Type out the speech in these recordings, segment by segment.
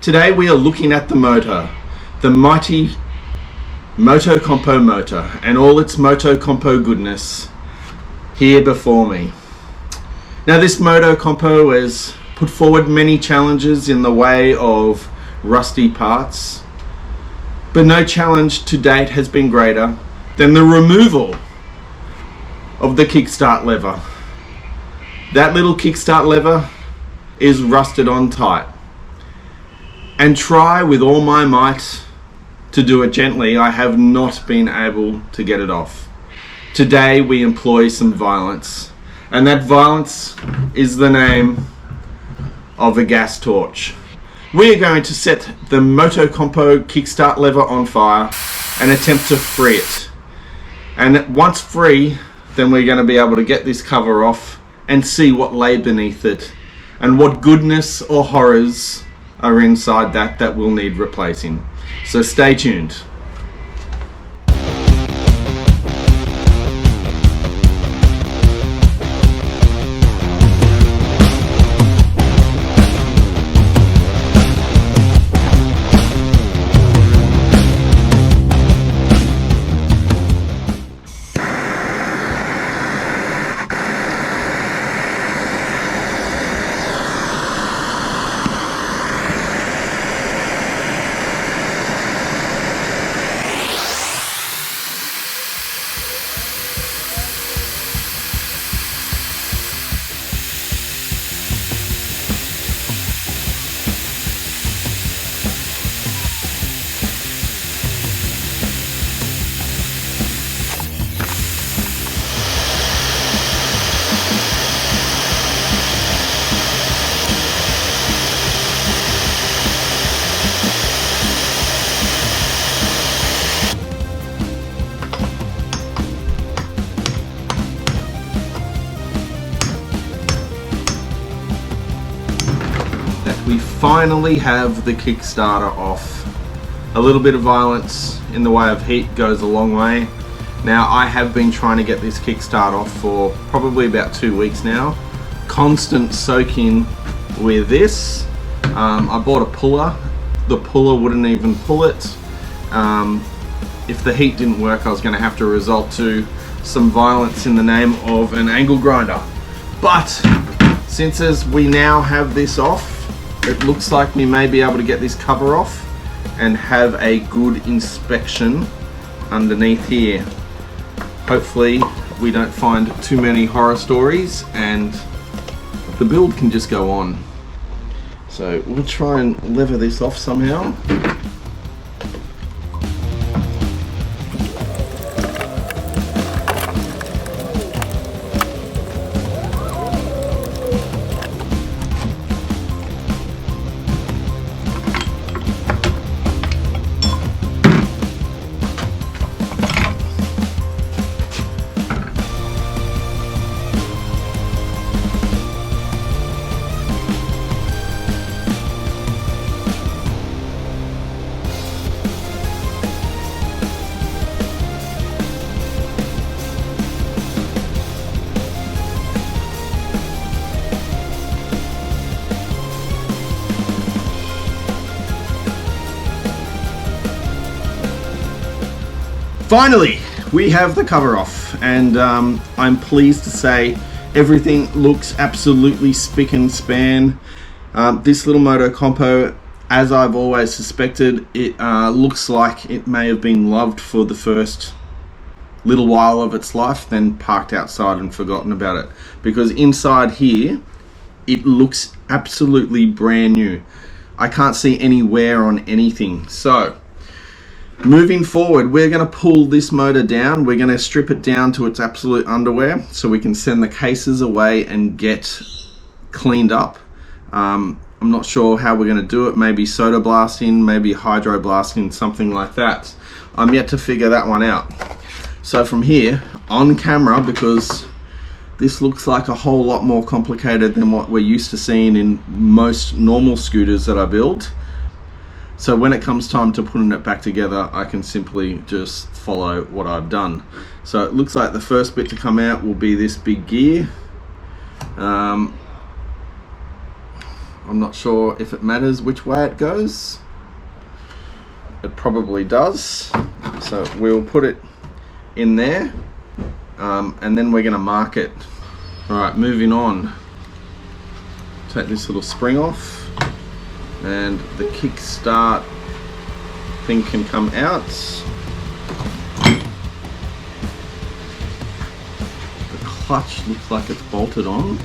Today we are looking at the motor, the mighty MOTOCOMPO motor and all its MOTOCOMPO goodness here before me. Now this MOTOCOMPO has put forward many challenges in the way of rusty parts, but no challenge to date has been greater than the removal of the kickstart lever. That little kickstart lever is rusted on tight, and try with all my might to do it gently, I have not been able to get it off. Today we employ some violence, and that violence is the name of a gas torch. We are going to set the MOTOCOMPO kickstart lever on fire and attempt to free it. And once free, then we're going to be able to get this cover off and see what lay beneath it and what goodness or horrors are inside that will need replacing. So stay tuned. We finally have the Kickstarter off. A little bit of violence in the way of heat goes a long way. Now I have been trying to get this kickstart off for probably about 2 weeks now. Constant soaking with this. I bought a puller. The puller wouldn't even pull it. If the heat didn't work, I was going to have to resort to some violence in the name of an angle grinder. But since as we now have this off, it looks like we may be able to get this cover off and have a good inspection underneath here. Hopefully we don't find too many horror stories and the build can just go on. So we'll try and lever this off somehow. Finally, we have the cover off, and I'm pleased to say everything looks absolutely spick and span. This little MOTOCOMPO, as I've always suspected, it looks like it may have been loved for the first little while of its life, then parked outside and forgotten about it. Because inside here, it looks absolutely brand new. I can't see any wear on anything. So moving forward, we're going to pull this motor down. We're going to strip it down to its absolute underwear so we can send the cases away and get cleaned up. I'm not sure how we're going to do it. Maybe soda blasting, maybe hydro blasting, something like that. I'm yet to figure that one out. So from here, on camera, because this looks like a whole lot more complicated than what we're used to seeing in most normal scooters that I build. So when it comes time to putting it back together, I can simply just follow what I've done. So it looks like the first bit to come out will be this big gear. I'm not sure if it matters which way it goes. It probably does. So we'll put it in there, and then we're going to mark it. All right, moving on. Take this little spring off, and the kickstart thing can come out. The clutch looks like it's bolted on.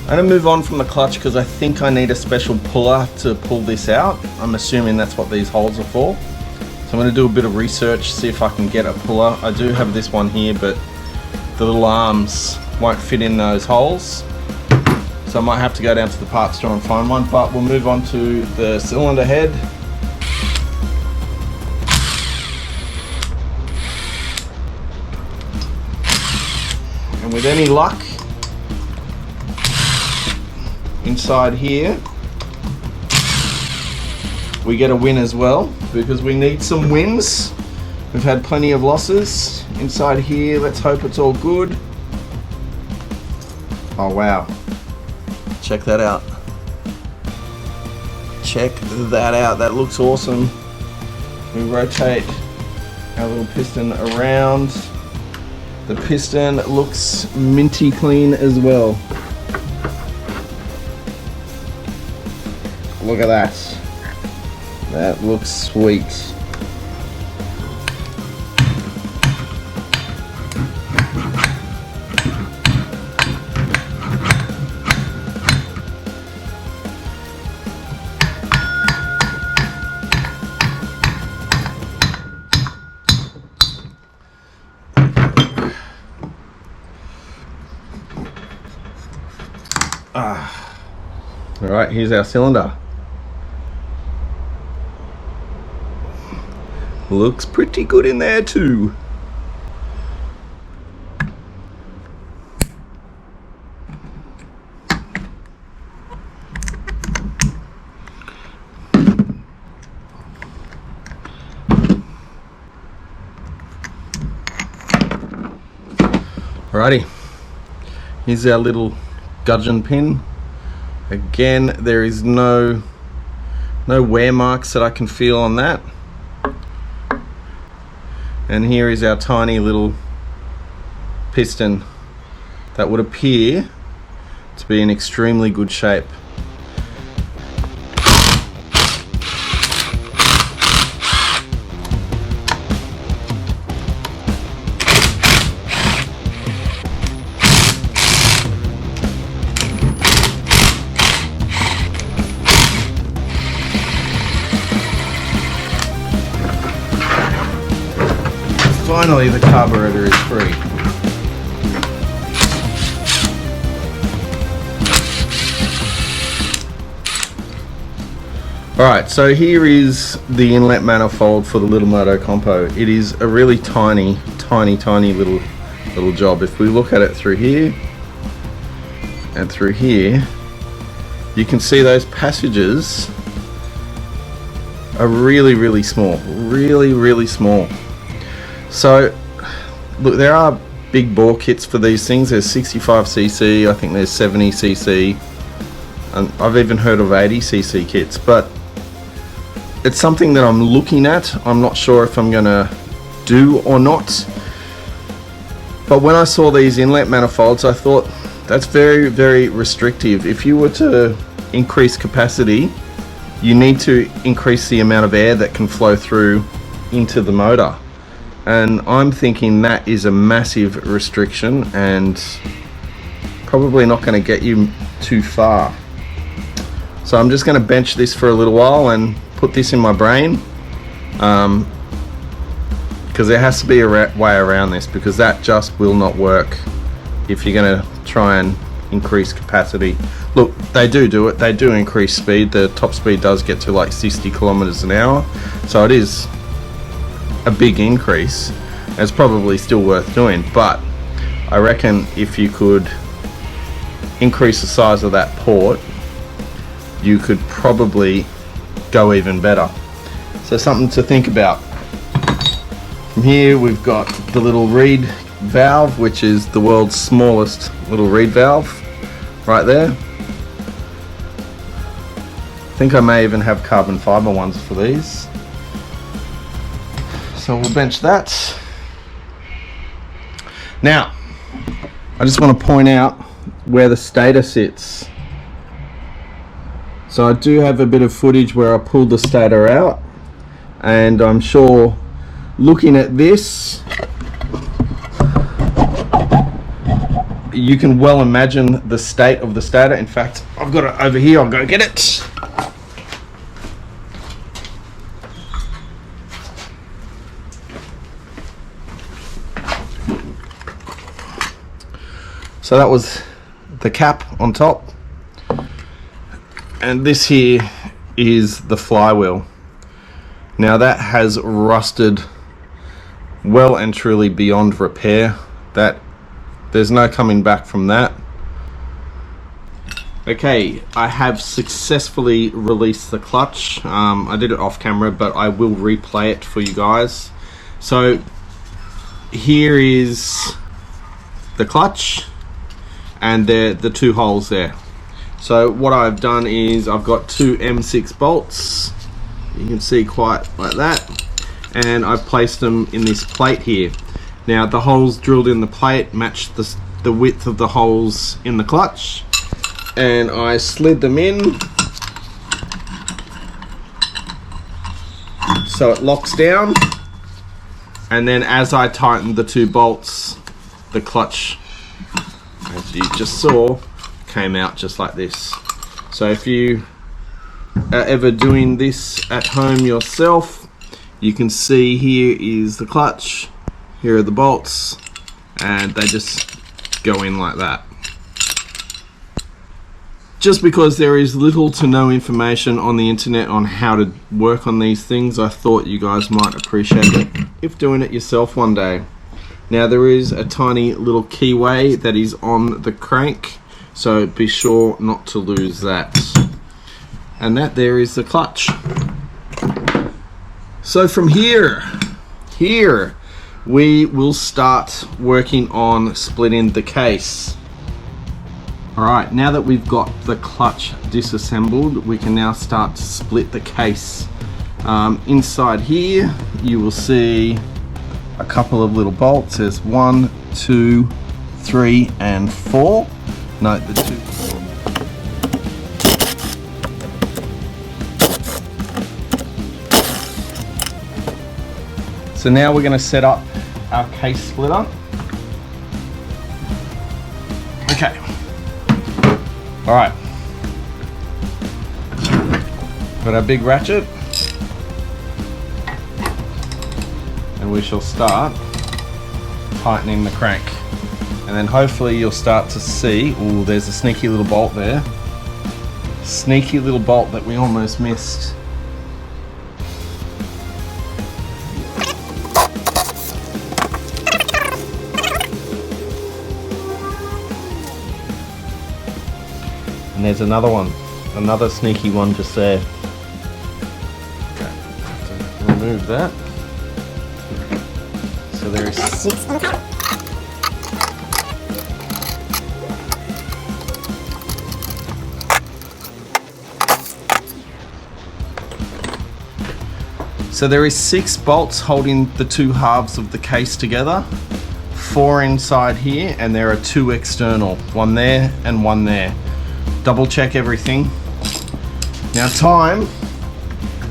I'm going to move on from the clutch because I think I need a special puller to pull this out. I'm assuming that's what these holes are for. So I'm going to do a bit of research, see if I can get a puller. I do have this one here, but the little arms won't fit in those holes. So I might have to go down to the parts store and find one, but we'll move on to the cylinder head. And with any luck, inside here we get a win as well, because we need some wins. We've had plenty of losses. Inside here, let's hope it's all good. Oh wow, check that out. Check that out, that looks awesome. We rotate our little piston around. The piston looks minty clean as well. Look at that. That looks sweet. All right, here's our cylinder. Looks pretty good in there too. Alrighty, here's our little gudgeon pin. Again, there is no wear marks that I can feel on that. And here is our tiny little piston that would appear to be in extremely good shape. Finally, the carburetor is free. Alright, so here is the inlet manifold for the little MOTOCOMPO. It is a really tiny little job. If we look at it through here and through here, you can see those passages are really small. Really small. So, look, there are big bore kits for these things. There's 65cc, I think there's 70cc, and I've even heard of 80cc kits, but it's something that I'm looking at. I'm not sure if I'm gonna do or not. But when I saw these inlet manifolds, I thought that's very restrictive. If you were to increase capacity, you need to increase the amount of air that can flow through into the motor. And I'm thinking that is a massive restriction and probably not going to get you too far. So I'm just going to bench this for a little while and put this in my brain, because there has to be a way around this, because that just will not work if you're going to try and increase capacity. Look, they do it. They do increase speed. The top speed does get to like 60 kilometers an hour, so it is a big increase. It's probably still worth doing, but I reckon if you could increase the size of that port, you could probably go even better. So something to think about. From here we've got the little reed valve, which is the world's smallest little reed valve right there. I think I may even have carbon fiber ones for these. So we'll bench that. Now, I just want to point out where the stator sits. So I do have a bit of footage where I pulled the stator out, and I'm sure looking at this, you can well imagine the state of the stator. In fact, I've got it over here, I'll go get it. So that was the cap on top, and this here is the flywheel. Now that has rusted well and truly beyond repair. That there's no coming back from that. Okay, I have successfully released the clutch. I did it off camera, but I will replay it for you guys. So here is the clutch, and the two holes there. So what I've done is I've got two M6 bolts, you can see quite like that, and I've placed them in this plate here. Now the holes drilled in the plate match the width of the holes in the clutch, and I slid them in so it locks down, and then as I tightened the two bolts, the clutch, as you just saw, came out just like this. So if you are ever doing this at home yourself, you can see here is the clutch, here are the bolts, and they just go in like that. Just because there is little to no information on the internet on how to work on these things, I thought you guys might appreciate it if doing it yourself one day. Now there is a tiny little keyway that is on the crank, so be sure not to lose that. And that there is the clutch. So from here we will start working on splitting the case. Alright, now that we've got the clutch disassembled, we can now start to split the case. Inside here you will see a couple of little bolts. There's 1, 2, 3 and 4. Note the two. So now we're going to set up our case splitter. Okay. Alright. Got our big ratchet. And we shall start tightening the crank, and then hopefully you'll start to see, oh, there's a sneaky little bolt there, sneaky little bolt that we almost missed. And there's another one, another sneaky one just there. Okay, so remove that. So there is 6 on top. So there is 6 bolts holding the two halves of the case together, 4 inside here, and there are 2 external, one there and one there. Double check everything. Now time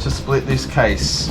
to split this case.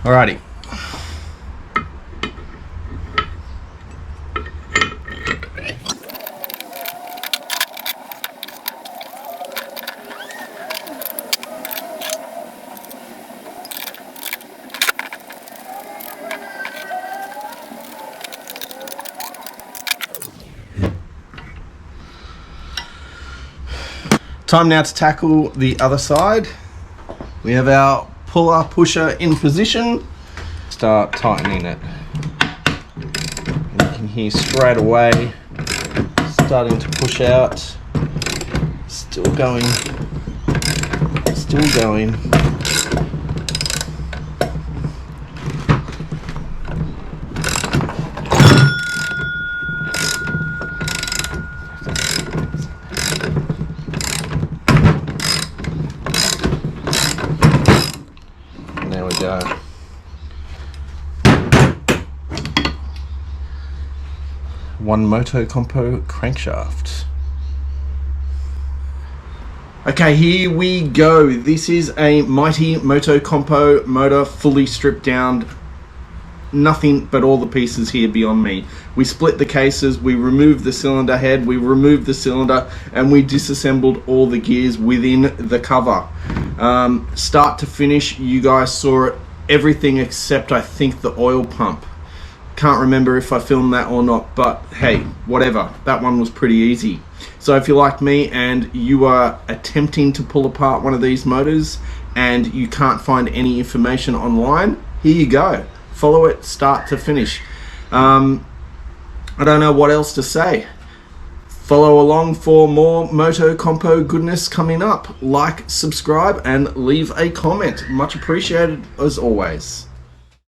Alrighty. Time now to tackle the other side. We have our puller pusher in position. Start tightening it. And you can hear straight away starting to push out. Still going. Still going. There we go. One MOTOCOMPO crankshaft. Okay, here we go. This is a mighty MOTOCOMPO motor, fully stripped down. Nothing but all the pieces here beyond me. We split the cases, we removed the cylinder head, we removed the cylinder, and we disassembled all the gears within the cover. Start to finish, you guys saw it, everything except I think the oil pump. Can't remember if I filmed that or not, but hey, whatever. That one was pretty easy. So if you're like me and you are attempting to pull apart one of these motors and you can't find any information online, here you go. Follow it start to finish. I don't know what else to say. Follow along for more MOTOCOMPO goodness coming up. Like, subscribe, and leave a comment. Much appreciated as always.